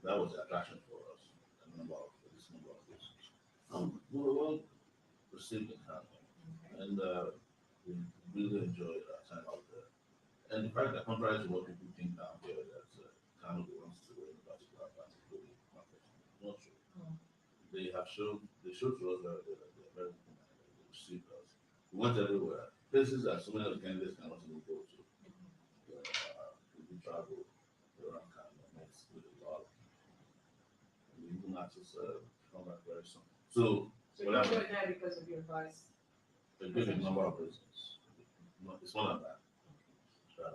that was the attraction for us. A number of this number of reasons. We were well received in Kano, Okay. and we really enjoyed our time out there. And the fact that contrary to what people think down here, that Kano belongs to any particular particular market, not true. Mm. They showed to us that they're very open minded. They received us. We went everywhere. Places that so many of the candidates cannot even go to. We travel around Kano, met with a lot of people. And we even had to come back very soon. So, So you enjoyed that because of your advice? a good number of reasons. It's more than that.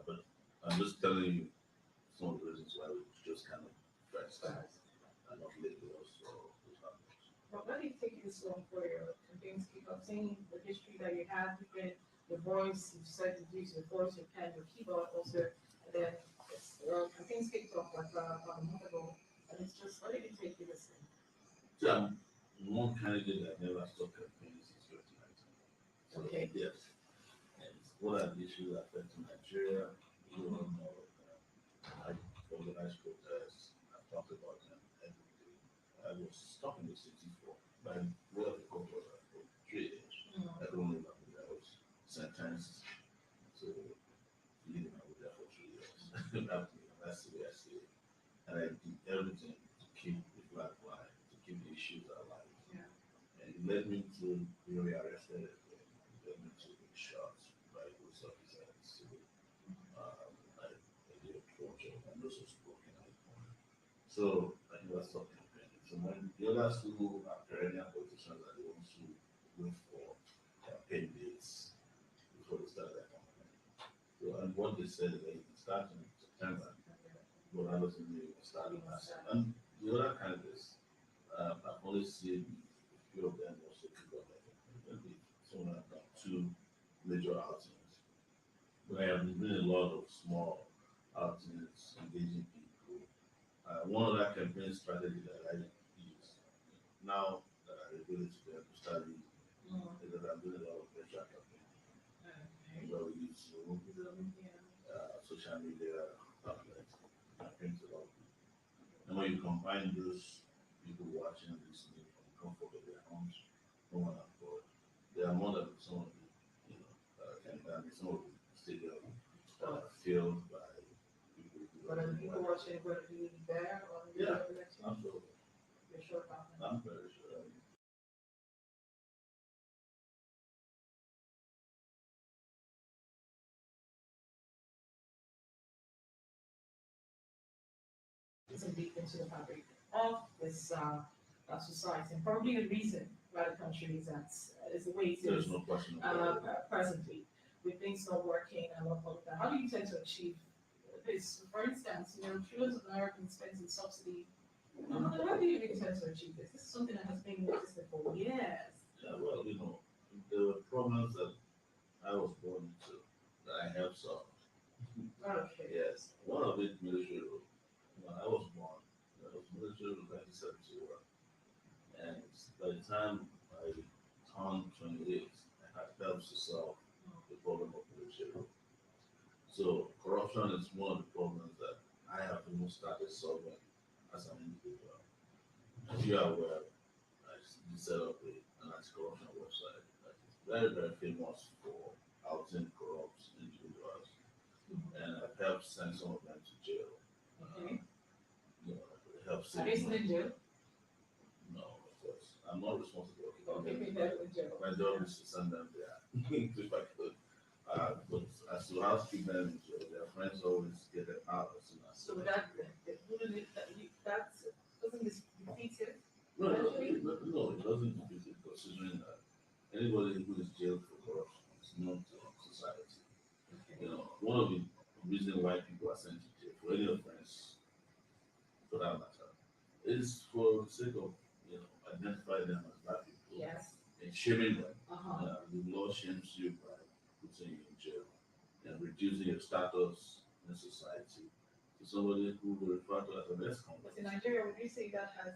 But I'm just telling you some of the reasons why we just kind of pressed and not lately also. But why do you take this long for your campaigns? Keep up saying the history that you have, even your voice, you decided to use your voice, your pen, your keyboard also, and then campaigns kicked off like a month ago, and it's just, why did it take you this long? So I'm one candidate that never stopped campaigning since 2019. So Okay. yes, and what are the issues affecting Nigeria? You don't know. I organized protests. I talked about them every day. I was stuck in the city for by way of the court order for 3 years. Mm. Everyone knew that I was sentenced to live in Abuja for 3 years. That's the way I see it. And I did everything to keep the flag flying, to keep the issues alive. Yeah. And it led me to be rearrested again. It led me to be shot by police officers. So, I did a torture and those was broken out. So I never stopped campaigning. So when the others who are perennial politicians are the ones who wait for campaign dates before they start their campaign. So and what they said is that you can start in September, but that doesn't mean you can start in last. And the other candidates, I've only seen a few of them also kick off their campaign. Someone have done two major outings. But I have been doing a lot of small outings, engaging people. One of that campaign strategy that I use now that I reveal it to them to start using Mm. is that I'm doing a lot of venture campaign. Okay. Where we use Zoom, Yeah. social media outlets, campaigns a lot of people. And when you combine those people watching and listening from the comfort of their homes, no one on board, they are more than some of the, can damage some of the stadium filled by people who But don't are know people what. watching going to be there on the Yeah, election? absolutely. You're sure about that? I'm very sure. It's a deep into the fabric of this society, and probably the reason why the country is is the way it There's is no question about it. presently, with things not working and all of that. How do you tend to achieve this? For instance, trillions of Americans spend in subsidy. How do you intend to achieve this? This is something that has been existed for years. Yeah, well, there were problems that I was born into that I helped solve. Okay. Yes, one of it military rule. When I was born, there was military rule 1971. And by the time I turned 28, I had helped to solve the problem of military rule. So corruption is one of the problems that I have even started solving as an individual. As you are aware, I set up an anti-corruption website that is very, very famous for outing corrupt individuals, and I've helped send some of them to jail. Okay. It helps Are they save still in money. jail? No, of course. I'm not responsible for Okay, them. they're in jail. My job is to send them there if I could. But as to how to keep them in jail, their friends always get them out as soon as So wouldn't that doesn't this defeat it? no, no, it doesn't defeat it, considering that anybody who is jailed for corruption is not society. Okay. One of the reasons why people are sent to jail for any offense, for that matter, is for the sake of identifying them as bad people Yes. and shaming them. Uh-huh. The law shames you by putting you in jail and reducing your status in society to somebody who will refer to as an But in ex-convict. Nigeria, would you say that has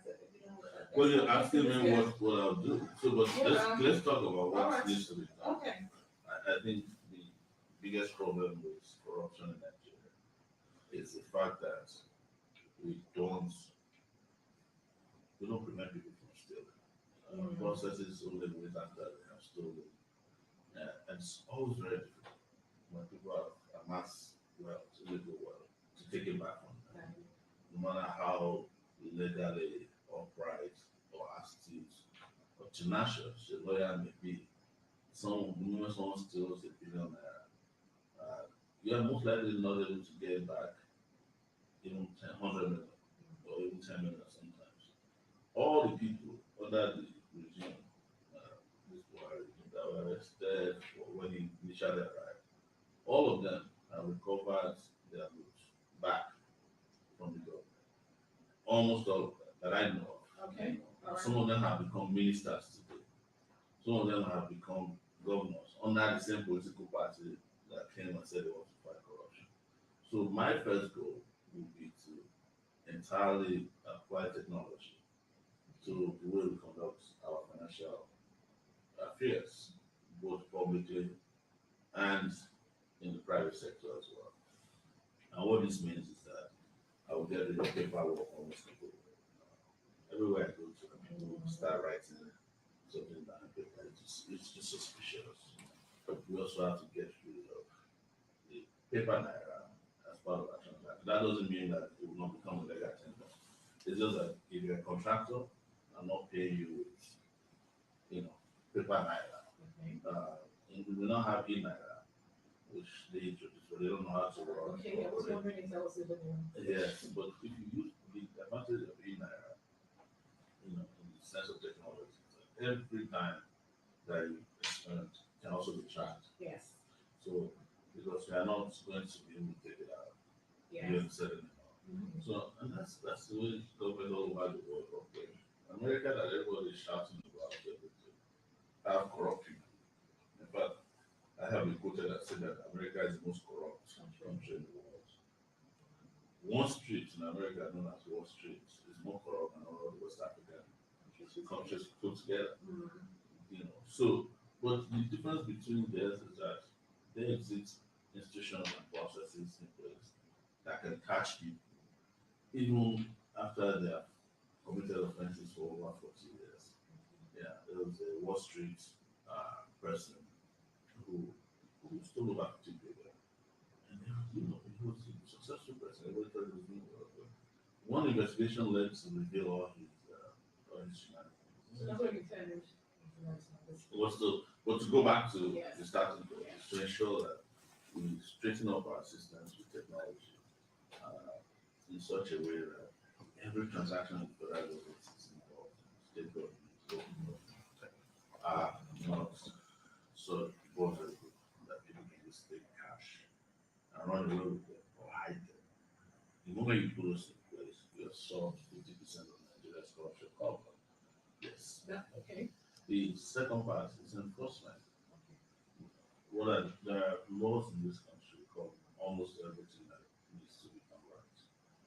Well, you're asking me what I'll do. So, but Yeah. let's talk about what Alright. needs to be done. Okay. I think the biggest problem with corruption in Nigeria is the fact that we don't we don't prevent people from stealing. Mm. Processes only wait after they have stolen. And it's always very difficult when people have amassed wealth, illegal wealth, to take it back from them. No matter how legally upright or astute or tenacious a lawyer may be, the moment someone steals a billion naira, you are most likely not able to get back even 100 million or even 10 million sometimes. All the people under the regime, this Buhari regime, that were arrested for when he initially arrived, all of them have recovered their goods back from the government. Almost all of them that I know of. Okay. All Some right. of them have become ministers today. Some of them have become governors under the same political party that came and said they want to fight corruption. So my first goal would be to entirely apply technology to the way we conduct our financial affairs, both publicly and in the private sector as well. And what this means is that I will get rid of paperwork almost completely. Everywhere I go to, people start writing something down on paper. It's just suspicious. We also have to get rid of the paper naira as part of our transaction. That doesn't mean that it will not become a legal tender. It's just that if you're a contractor, I'm not paying you with, paper naira. Okay. And we do not have e-naira, which they introduced, but they don't know how to work. Okay, I was wondering if that was even new. Yes, but if you use the advantage of e-naira, in the sense of technology, every time that you experiment can also be tracked. Yes. So, because we are not going to be able to take it out, Yes. you understand it now. Mhm. So, and that's the way government all over the world operate. America, that everybody is shouting about everything, have corrupt people. In fact, I have been quoted that said that America is the most corrupt country in the world. One street in America, known as Wall Street, is more corrupt than all the West African countries put together. Mhm. So, but the difference between theirs is that they exist institutions and processes in place that can catch people even after they have committed offenses for over 40 years. Yeah, there was a Wall Street person who stole over 50 billion. And he was a successful person. Everybody thought he was doing well. But one investigation led to reveal all his shenanigans. So that's what you said. But to go back to Yes. the starting point, is to ensure that we straighten up our systems with technology in such a way that every transaction with the federal government is involved, state government, local government, are not so important that people can just take cash and run away with them or hide them. The moment you put those in place, you have solved 50% of Nigeria's corruption problem. Yes. Yeah, okay. The second part is enforcement. Okay. There are laws in this country called almost everything that needs to become right,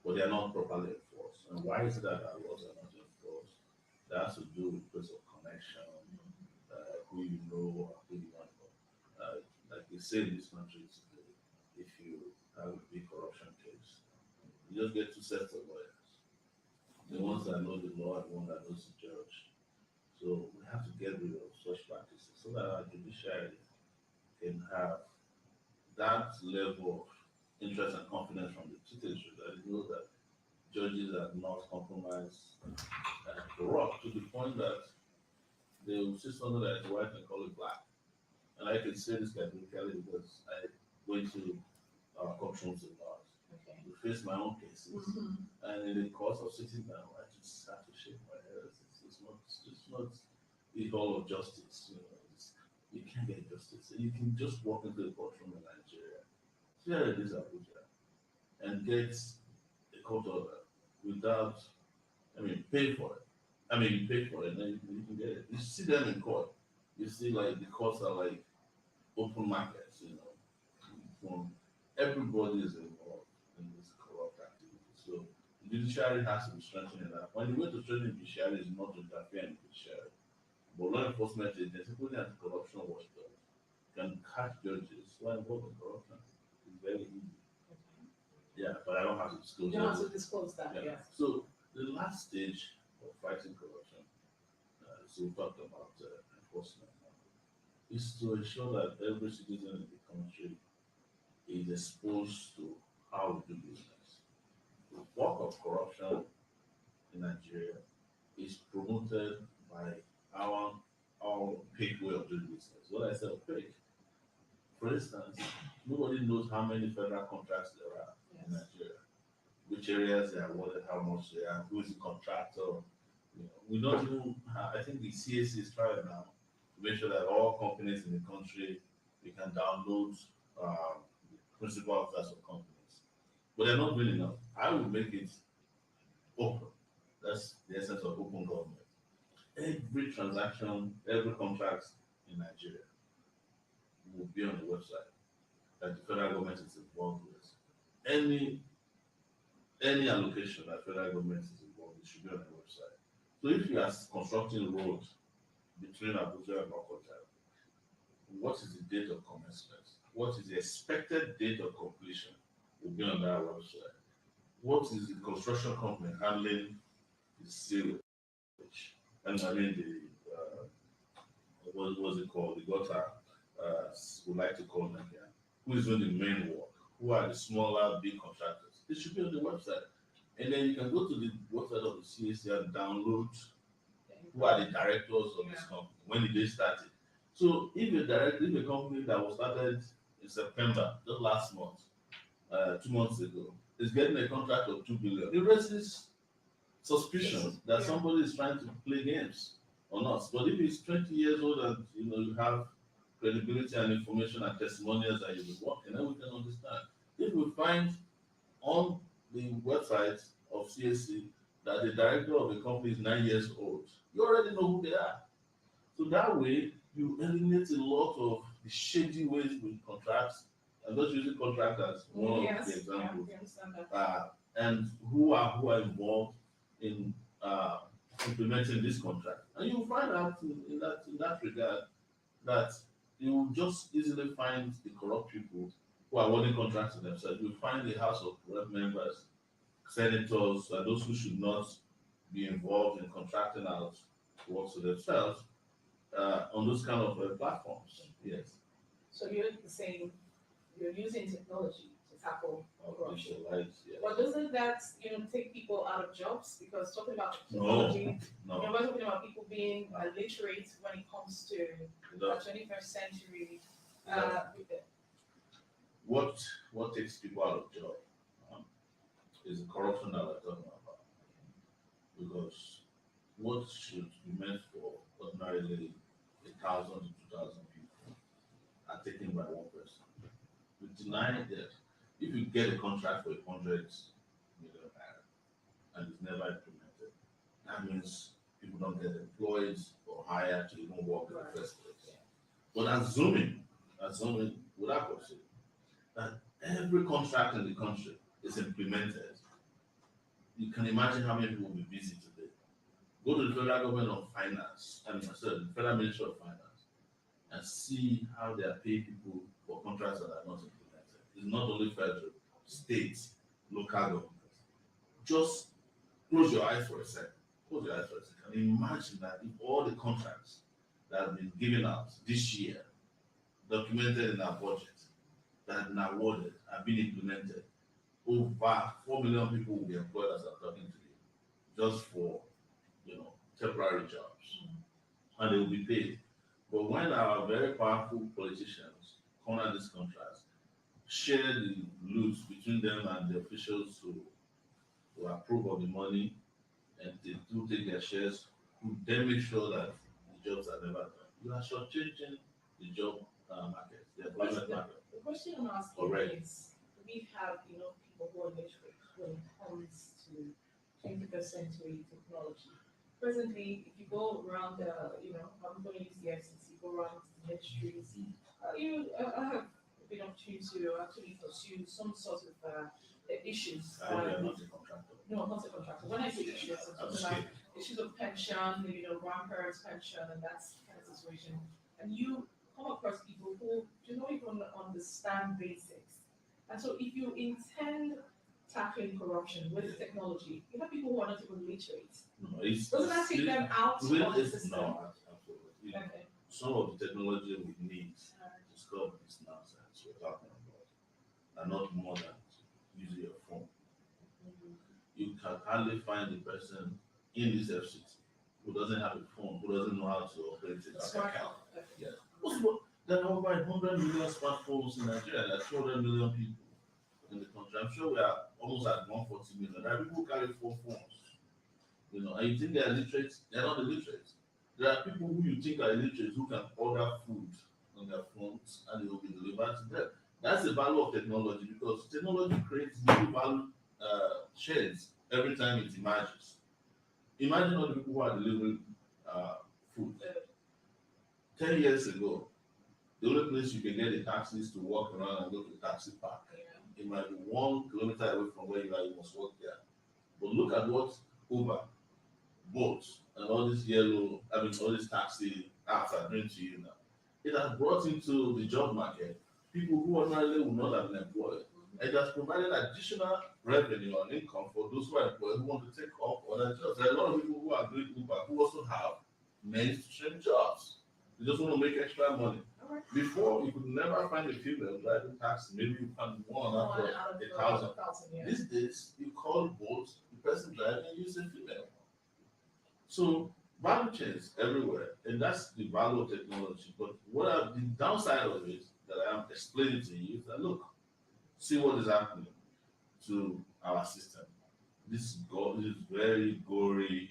but they are not properly enforced. And why is it that our laws are not enforced? That has to do with place of connection, who you know or who you don't know. Like they say in this country today, if you have a big corruption case, you just get two sets of lawyers: the ones that know the law and the one that knows the judge. So we have to get rid of such practices so that our judiciary can have that level of interest and confidence from the citizenry that they know that judges are not compromised and corrupt to the point that they will see something that is white and call it black. And I can say this categorically because I go into courtrooms a lot. Okay. To face my own cases. Mhm. And in the course of sitting down, I just have to shake my head. It's not the hall of justice. You can't get justice. You can just walk into the courtroom in Nigeria, here it is Abuja, and get a court order without, pay for it. You pay for it, and then you can get it. You see them in court. You see, like, the courts are like open markets, from everybody is involved in this corrupt activity. So the judiciary has to be strengthened enough. When the way to strengthen the judiciary is not to interfere in the judiciary, but law enforcement agencies, including anti-corruption watchdogs, can catch judges who are involved in corruption. It's very easy. Yeah, but I don't have to disclose You don't have that. to disclose that, Yeah. yes. So the last stage of fighting corruption, so we talked about enforcement, is to ensure that every citizen in the country is exposed to how we do business. The work of corruption in Nigeria is promoted by our our opaque way of doing business. What I say opaque, for instance, nobody knows how many federal contracts there are in Yes. Nigeria, which areas they are awarded, how much they are, who is the contractor. We don't even. I think the CAC is trying now to make sure that all companies in the country we can download the principal officers of companies, but they're not doing enough. I will make it open. That's the essence of open government. Every transaction, every contract in Nigeria will be on the website that the federal government is involved with. Any any allocation that federal government is involved, it should be on the website. So if you are constructing roads between Abuja and Okota, what is the date of commencement? What is the expected date of completion? Will be on that website. What is the construction company handling the sewage? And I mean what was it called? The gutter, we like to call them here. Who is doing the main work? Who are the smaller, big contractors? It should be on the website. And then you can go to the website of the CAC and download who are the directors of this company. When did they start it? So if a company that was started in September, just last month, 2 months ago, is getting a contract of 2 billion, it raises suspicion that somebody is trying to play games on us. But if it's 20 years old and you have credibility and information and testimonials that you've been working, then we can understand. If we find on the website of CAC that the director of the company is 9 years old, you already know who they are. So that way, you eliminate a lot of the shady ways with contracts. I'm just using contract as one of Yes, the yeah, examples. we understand that. And who are involved in implementing this contract. And you'll find out in that regard that you will just easily find the corrupt people who are awarding contracts to themselves. You'll find the House of Rep members, senators, and those who should not be involved in contracting out work to themselves on those kind of platforms. Yes. So you're saying you're using technology to tackle corruption. Digital lights, yes. But doesn't that, take people out of jobs? Because talking about No, technology, no. we're talking about people being literate when it comes to It the does. 21st century. With the- What takes people out of job is the corruption that we're talking about. Because what should be meant for ordinarily 1,000 to 2,000 people are taken by one person. We deny that if you get a contract for 100 million naira and it's never implemented, that means people don't get employed or hired to even work in the first place. But assuming without question, that every contract in the country is implemented, you can imagine how many people will be busy today. Go to the federal government of finance, the federal ministry of finance, and see how they are paying people for contracts that are not implemented. It's not only federal, state, local government. Just close your eyes for a second. Close your eyes for a second. And imagine that if all the contracts that have been given out this year, documented in our budget, that have been awarded, have been implemented, over 4 million people will be employed as I'm talking to you, just for temporary jobs, and they will be paid. But when our very powerful politicians corner these contracts, share the loot between them and the officials who approve of the money and they do take their shares, who then make sure that the jobs are never done. You are shortchanging the job market, the employment market. The question I'm asking Already. is, do we have enough people who are literate when it comes to 21st century technology? Presently, if you go around, I'm going to use the FCC, go around the ministries, I have been opportunity to actually pursue some sort of issues. I hope they are not a contractor. No, not a contractor. When I say issues, I'm talking about issues of pension, grandparents' pension, and that kind of situation. And you come across people who do not even understand basics. And so, if you intend tackling corruption with technology, you have people who are not even literate. No, it's Doesn't that take them out of well, the it's system? no, absolutely. Okay. Some of the technology we need to stop this nonsense we're talking about are not more than using your phone. You can hardly find a person in this FCT who doesn't have a phone, who doesn't know how to operate a bank account. Yes. There are over 100 million smartphones in Nigeria. There are 200 million people in the country. I'm sure we are almost at 140 million. There are people who carry 4 phones. And you think they are illiterate? They are not illiterate. There are people who you think are illiterate who can order food on their phones and it will be delivered to them. That's the value of technology because technology creates new value chains every time it emerges. Imagine all the people who are delivering food. 10 years ago, the only place you can get a taxi is to walk around and go to the taxi park. It might be 1 kilometer away from where you are, you must walk there. But look at what Uber, Bolt, and all these all these taxi apps are doing to you now. It has brought into the job market people who ordinarily would not have been employed. It has provided additional revenue and income for those who are employed who want to take up other jobs. There are a lot of people who are doing Uber who also have mainstream jobs. They just want to make extra money. Before, you could never find a female driving taxi. Maybe you find one out of 1,000. These days, you call both the person driving is a female. So value chains everywhere, and that's the value of technology. But the downside of it that I am explaining to you is that look, see what is happening to our system. This very gory.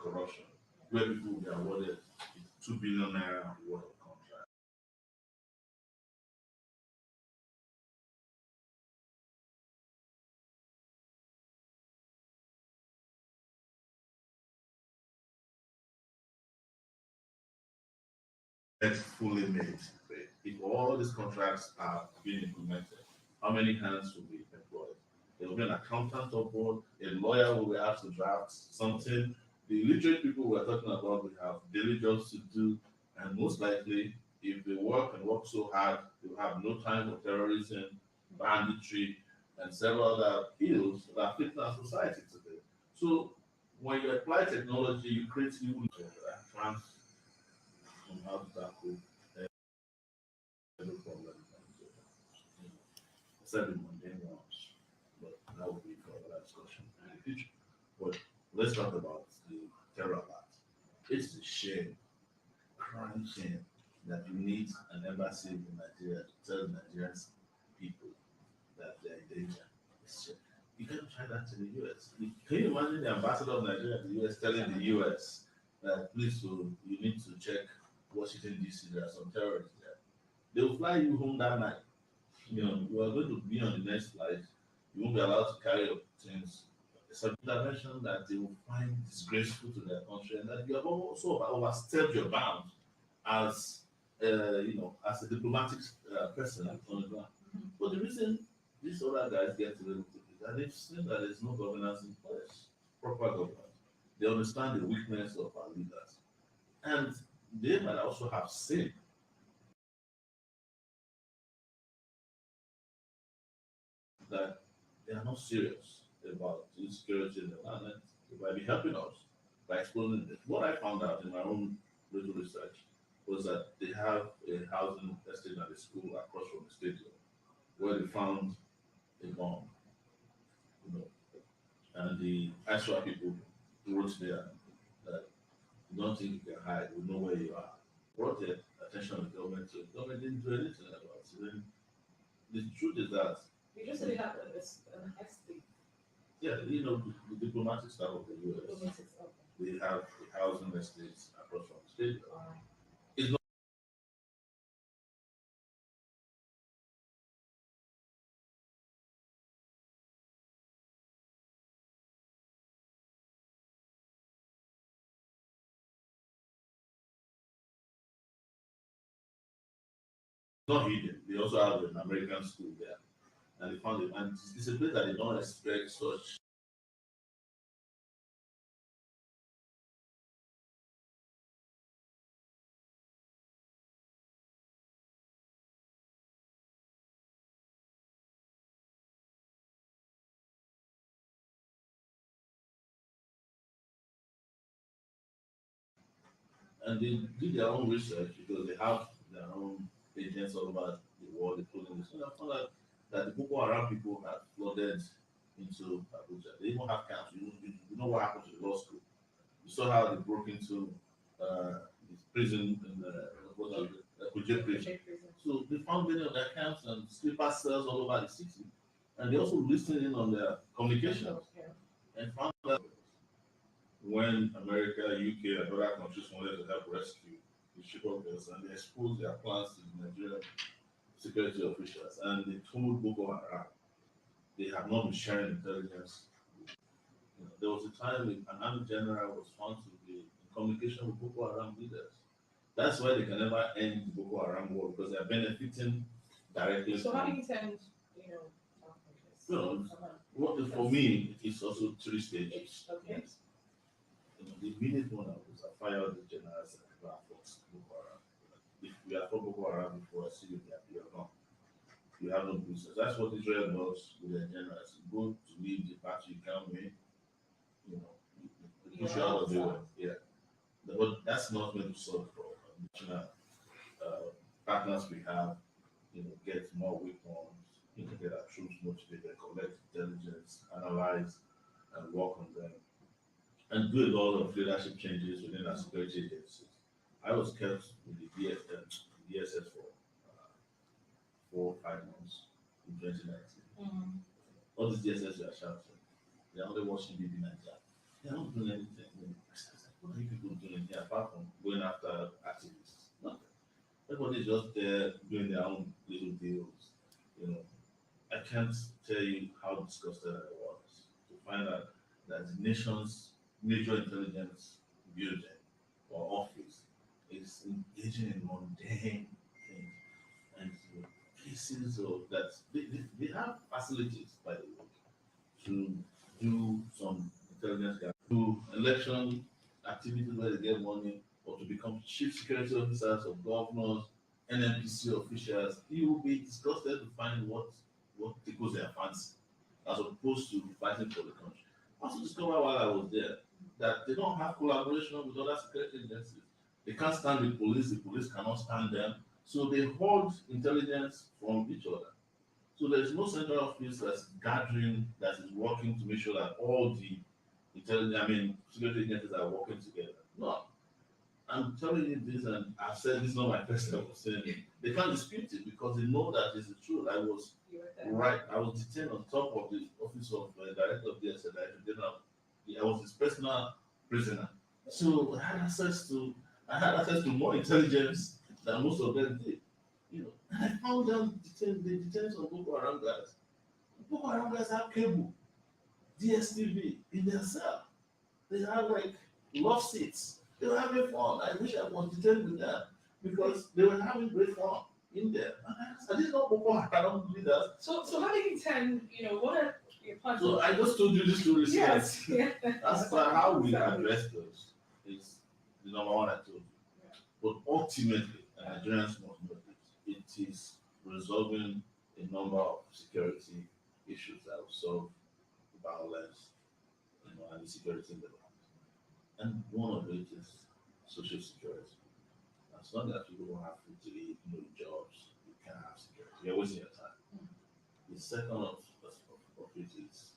Corruption, where people will be awarded 2 billion naira worth of contract. It's fully made. If all these contracts are being implemented, how many hands will be employed? There will be an accountant on board, a lawyer will have to draft something. The illiterate people we're talking about will have daily jobs to do, and most likely, if they work and work so hard, they will have no time for terrorism, banditry, and several other ills that are afflicting our society today. So, when you apply technology, you create new trans on how to tackle every problem. Except the mundane ones, but that will be for another discussion in the future. But let's talk about the terror part. It's a shame, crying shame, that you need an embassy in Nigeria to tell Nigerian people that they're in danger. You can't try that in the US. Can you imagine the ambassador of Nigeria in the US telling the US that please, so you need to check Washington D.C. There are some terrorists there. They will fly you home that night. You are going to be on the next flight. You won't be allowed to carry your things. It's an intervention that they will find disgraceful to their country, and that you have also overstepped your bounds as as a diplomatic person on the ground. But the reason these other guys get away with it is that they've seen that there's no governance in place, proper governance. They understand the weakness of our leaders, and they might also have seen that they are not serious about insecurity in the land, and they might be helping us by exposing this. What I found out in my own little research was that they have a housing estate at a school across from the stadium where they found a bomb, you know, and the ISWA people wrote there that you don't think you can hide, we know where you are. Brought the attention of the government to the government didn't do anything about it. So then the truth is that You just said it happened an estate. yeah, the diplomatic staff of the US, they have a housing estates across from the stadium. It's not hidden. They also have an American school there, and they found it. And it's a place that they don't expect such. And they did their own research because they have their own agents all over the world, including this. And I found out that the Boko Haram people had flooded into Abuja. They even have camps. You know what happened to the law school. You saw how they broke into the prison in what was it, Kuje prison. So they found many of their camps and sleeper cells all over the city. And they also listened in on their communications and found that when America, UK, and other countries wanted to help rescue the shipwreckers, and they exposed their plans to the Nigerian security officials, and they told Boko Haram they have not been sharing intelligence. There was a time when an army general was found to be in communication with Boko Haram leaders. That's why they can never end the Boko Haram war because they are benefiting directly. So how do you tend, no, what for me it's also three stages. Okay. The immediate one was I fired the generals and people are for Boko Haram. If we are for Boko Haram before I see you there, you are not. You have no business. That's what Israel does with their generals. You go to lead the party you can't win, they push you out of the way. Yeah. But that's not going to solve the problem. National partners we have, get more weapons, get our troops motivated, collect intelligence, analyze, and work on them, and do a lot of leadership changes within our security agencies. I was kept with the DSS for 4 or 5 months in 2019. All these DSS are shouting. They're only watching BB Nigeria. They're not doing anything. I said, what are you people doing here apart from going after activists? Nothing. Everybody's just there doing their own little deals. You know, I can't tell you how disgusted I was to find out that the nation's major intelligence building or office is engaging in mundane things and pieces of that they have facilities by the way to do some intelligence to election activities where they get money or to become chief security officers of governors, NNPC officials. You will be disgusted to find what tickles their fancy as opposed to fighting for the country. I also discovered while I was there that they don't have collaboration with other security agencies. They can't stand the police cannot stand them. So they hold intelligence from each other. So there's no central office that's gathering, that is working to make sure that all the security agencies are working together. No. I'm telling you this, and I've said this is not my first time of saying it. They can't dispute it because they know that it's the truth. I was You were there. right. I was detained on top of the office of director of the Director General. I was his personal prisoner. So I had access to more intelligence than most of them did. You know, and I found them detained. They detained some Boko Haram guys. Boko Haram guys have cable, DSTV in their cell. They have like love seats. They were having fun. I wish I was detained with them because they were having great fun in there. And I didn't know Boko Haram leaders. So how do you intend, what are your plans? So I just told you this story. Yes, yeah. That's how we address those. It's the number one I told you. Yeah. But ultimately, and Nigerians must know this, it is resolving a number of security issues that will solve violence, and insecurity in the land. And one of it is social security. As long as people don't have food to eat, no jobs, you can't have security. You're wasting your time. The second of it is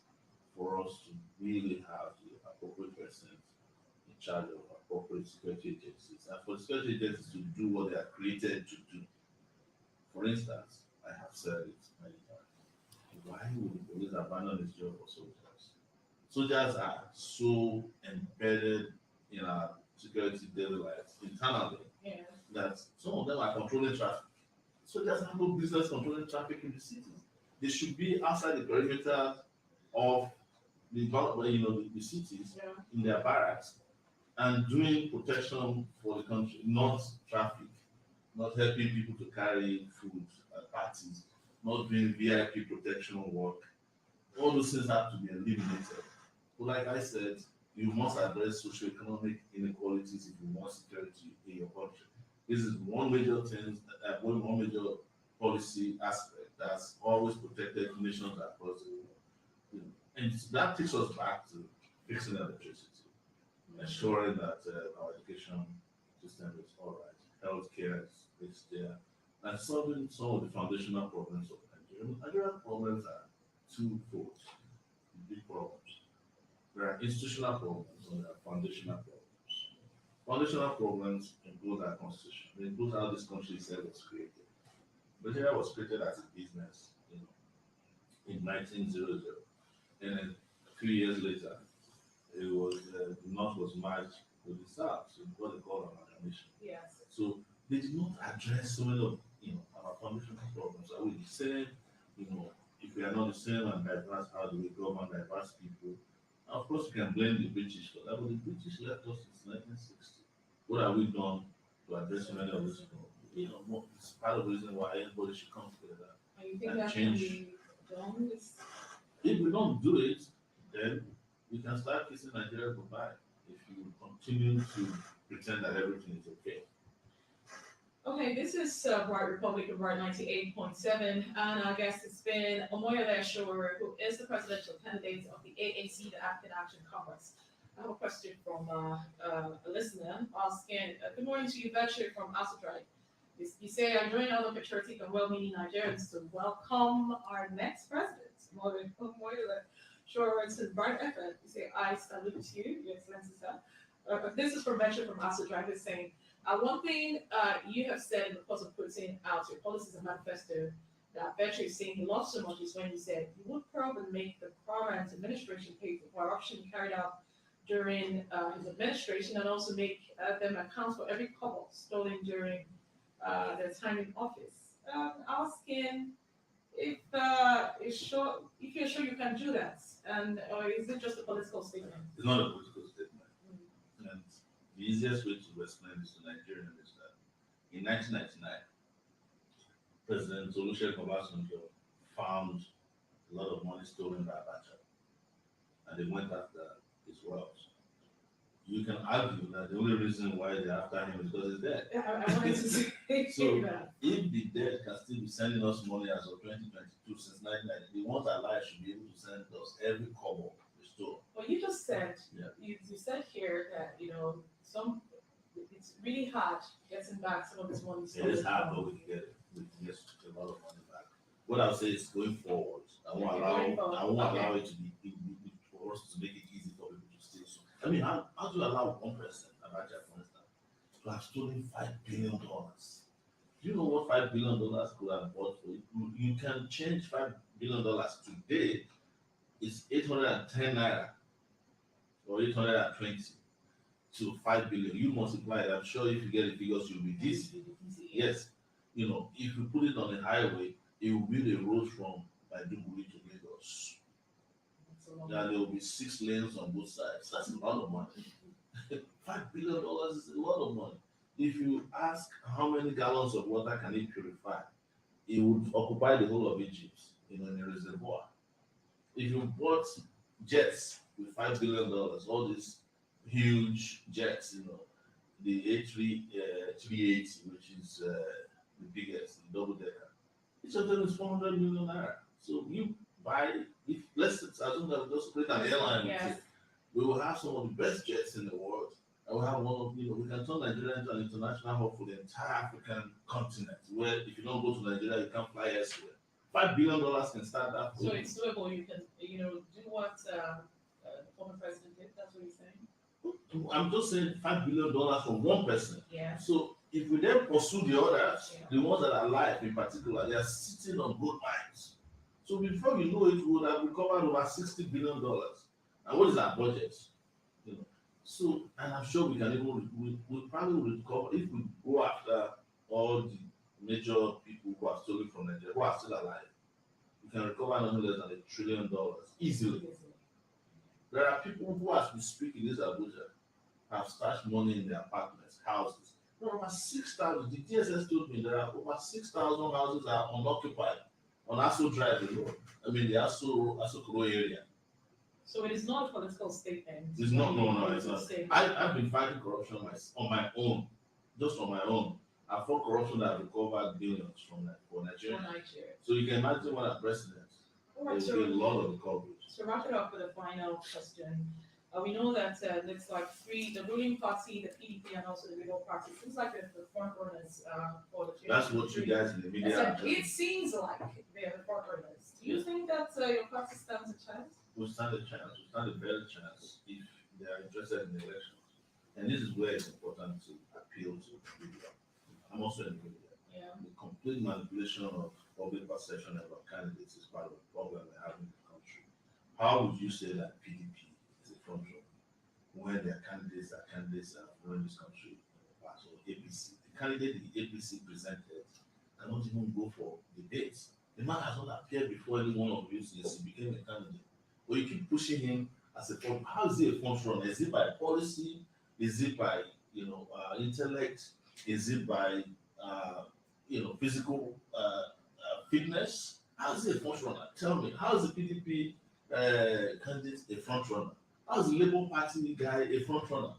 for us to really have the appropriate persons in charge of appropriate security agencies, and for security agencies to do what they are created to do. For instance, I have said it many times. Why would the police abandon this job for soldiers? Soldiers are so embedded in our security daily lives internally Yeah. that some of them are controlling traffic. Soldiers have no business controlling traffic in the cities. They should be outside the perimeter of the cities Yeah. in their barracks and doing protection for the country, not traffic, not helping people to carry food at parties, not doing VIP protection work. All those things have to be eliminated. But like I said, you must address socioeconomic inequalities if you want security in your country. This is one major thing, one major policy aspect that's always protected nations across the world. And that takes us back to fixing electricity, ensuring that our education system is all right, healthcare is there, and solving some of the foundational problems of Nigeria. Nigerian problems are twofold, big problems. There are institutional problems and there are foundational problems. Foundational problems include our constitution. They include how this country itself was created. Nigeria was created as a business, in 1900. And then a few years later, it was the North was merged with the South, so what they call amalgamation. Yes. So they did not address so many of our foundational problems. Are we the same? If we are not the same and diverse, how do we govern diverse people? Of course, we can blame the British for that, but the British left us since 1960. What have we done to address so many of these problems? It's part of the reason why everybody should come together And you think and that can change. be done? If we don't do it, then we can start kissing Nigeria goodbye if you continue to pretend that everything is okay. Okay, this is Bright Republic of Bright 98.7, and I guess it's been Omoyole Sowore, who is the presidential candidate of the AAC, the African Action Congress. I have a question from a listener asking, good morning to you, Betcher from Asodrai. You say, I join other patriotic and well-meaning Nigerians to welcome our next president. Omoyole Sowore says, Bright FM. You say, I salute you, Your Excellency, sir. This is from Betcher from Asodrai, who's saying, one thing you have said in the course of putting out your policies and manifesto that Betcher is saying he lost so much is when you said you would probably make the current administration pay for corruption carried out during his administration and also make them account for every kobo stolen during their time in office. Asking if you're sure you can do that, or is it just a political statement? It's not a political statement. And the easiest way to explain this to Nigerians is that in 1999, President Olusegun Obasanjo found a lot of money stolen by Abacha, and they went after his wealth. You can argue that the only reason why they're after him is because he's dead. I wanted to say So that. if the dead can still be sending us money as of 2022 since 1990, the ones alive should be able to send us every kobo they stole. Well, you just said, Yeah. you said here that, it's really hard getting back some of this money. It is hard, but we can get it. We can get a lot of money back. What I'll say is going forward, I won't allow it to be for us to make it easy for people to steal. So, I mean, how do you allow one person, Abacha, for instance, to have stolen $5 billion. Do you know what $5 billion could have bought for you? You can change $5 billion today. It's 810 naira or 820 to 5 billion. You multiply it. I'm sure if you get the figures, you'll be dizzy. Yes, if you put it on a highway, it will build a road from Maiduguri to Lagos. Yeah, there will be 6 lanes on both sides. That's a lot of money. $5 billion is a lot of money. If you ask how many gallons of water can it purify, it would occupy the whole of Egypt, in a reservoir. If you bought jets with $5 billion, all these huge jets, the A380, which is the biggest, the double decker, each of them is 400 million naira. So you buy, if let's assume that we just create an airline, Yes. we will have some of the best jets in the world. And we have one of, we can turn Nigeria into an international hub for the entire African continent, where if you don't go to Nigeria, you can't fly elsewhere. $5 billion can start that. So it's doable. You can, do what the former president did. That's what he's saying. I'm just saying $5 billion from one person. Yeah. So if we then pursue the others, Yeah. the ones that are alive in particular, they are sitting on gold mines. So before you know it, we would have recovered over $60 billion. And what is our budget? So, and I'm sure we can even, we probably recover if we go after all the major people who are stolen from Nigeria, who are still alive. We can recover nothing less than $1 trillion easily. There are people who, as we speak in this Abuja, have stashed money in their apartments, houses. There are over 6,000. The DSS told me there are over 6,000 houses that are unoccupied on Aso Drive alone. I mean, the Aso Kuro area. So it is not a political statement. It's not, no, it's not. Statement. I've been fighting corruption on my own, just on my own. I fought corruption that recovered billions for Nigeria. So you can imagine what a president. All right, There will be a lot of recovery. To wrap it up with a final question, we know that there's like the ruling party, the PDP, and also the Labour Party. Seems like they're the front runners for the. That's what you guys in the media. It seems like they're the front runners. Do you think that your party stands a chance? We stand a chance. We stand a better chance if they are interested in the elections. And this is where it's important to appeal to media. I'm also in the media. Yeah. The complete manipulation of public perception about candidates is part of the problem we have in the country. How would you say that PDP is a front runner when their candidates that run this country in the past, or APC? The candidate the APC presented cannot even go for debates. The man has not appeared before any one of you since he became a candidate. But you keep pushing him as a front. How is he a front runner? Is it by policy? Is it by intellect? Is it by physical fitness? How is he a front runner? Tell me, how is the PDP candidate a front runner? How is the Labour Party guy a front runner?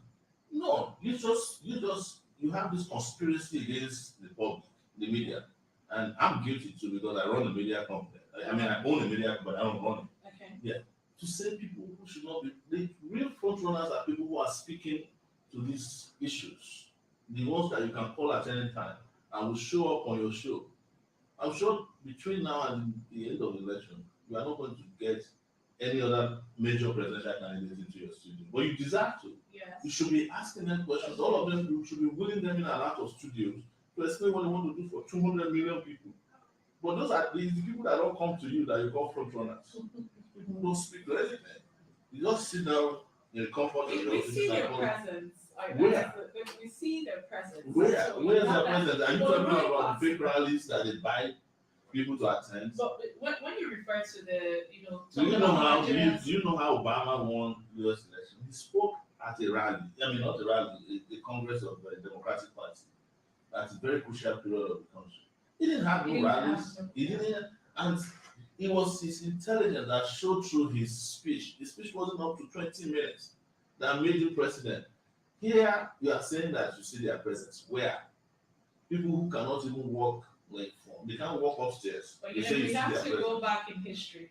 No, you have this conspiracy against the public, the media, and I'm guilty too because I run a media company. I own a media company, I don't run it. Okay. Yeah. To say people who should not be the real front runners are people who are speaking to these issues, the ones that you can call at any time and will show up on your show. I'm sure between now and the end of the election, you are not going to get any other major presidential candidate into your studio, but you deserve to. Yes. You should be asking them questions. All of them, you should be willing them in and out of studios to explain what they want to do for 200 million people. But those are the people that don't come to you that you call front runners. People don't speak to anything. You just sit down in the comfort of your We office. see their presence. Where? We see their presence. Where? So Where's you have their presence? Are you Well, talking really about the fake rallies that they buy people to attend? But when you refer to the, Do you know how Nigerians- do you know how Obama won U.S. election? He spoke at a rally. I mean, not a rally, the Congress of the Democratic Party. That's a very crucial period of the country. He didn't have no rallies. He didn't, and it was his intelligence that showed through his speech. His speech wasn't up to 20 minutes that made him president. Here, you are saying that you see their presence. Where? People who cannot even walk, they can't walk upstairs. But They say we see have their to presence. go back in history.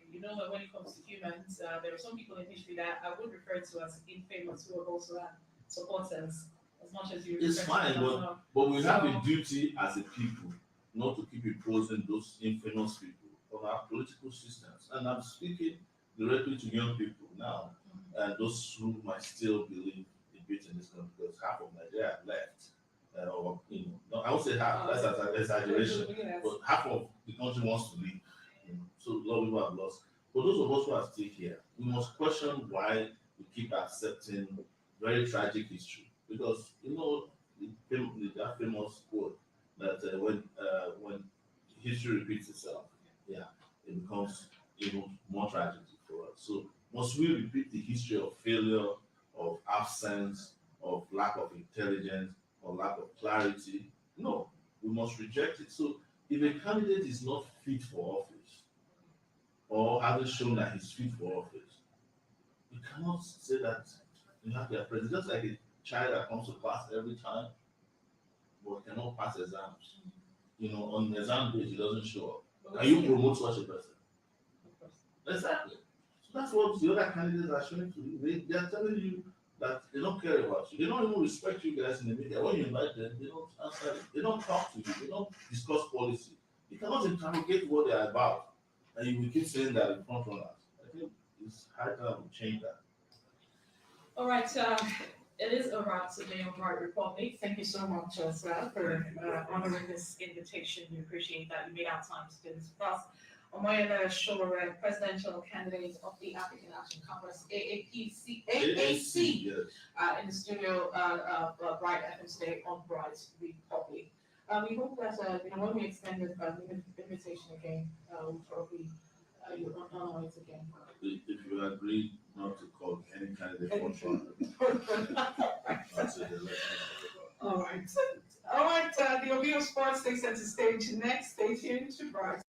When it comes to humans, there are some people in history that I would refer to as infamous who have also had supporters, as much as you. It's refer to fine, them as well. but we have a So- duty as a people not to keep imposing those infamous people on our political systems. And I'm speaking directly to young people now, and those who might still believe a bit in this country, because half of Nigeria have left. or no, I would say half. That's an exaggeration. Yes. But half of the country wants to leave. So a lot of people have lost. For those of us who are still here, we must question why we keep accepting very tragic history. Because that famous quote that when history repeats itself, yeah, it becomes even more tragic for us. So must we repeat the history of failure, of absence, of lack of intelligence, or lack of clarity? No, we must reject it. So if a candidate is not fit for office or hasn't shown that he's fit for office, you cannot say that you have to president. Just like a child that comes to class every time but cannot pass exams. On the exam day he doesn't show up. Can you promote such a person? Exactly. So that's what the other candidates are showing to you. They are telling you that they don't care about you. They don't even respect you guys in the media. When you invite them, they don't answer. They don't talk to you. They don't discuss policy. You cannot interrogate what they are about, and you will keep saying that in front runners. I think it's high time we change that. All right, it is a wrap today on Bright Republic. Thank you so much, sir, for honoring this invitation. We appreciate that you made our time to do this with us. Omoyele Sowore, presidential candidate of the African Action Congress, AAC, Yes. in the studio Bright FM today on Bright Republic. We hope that when we extend the invitation again, we'll probably you honor it again. If you agree not to call any candidate front runner until the election. All right. The Obio Sports takes center stage next. Stay tuned to Bright.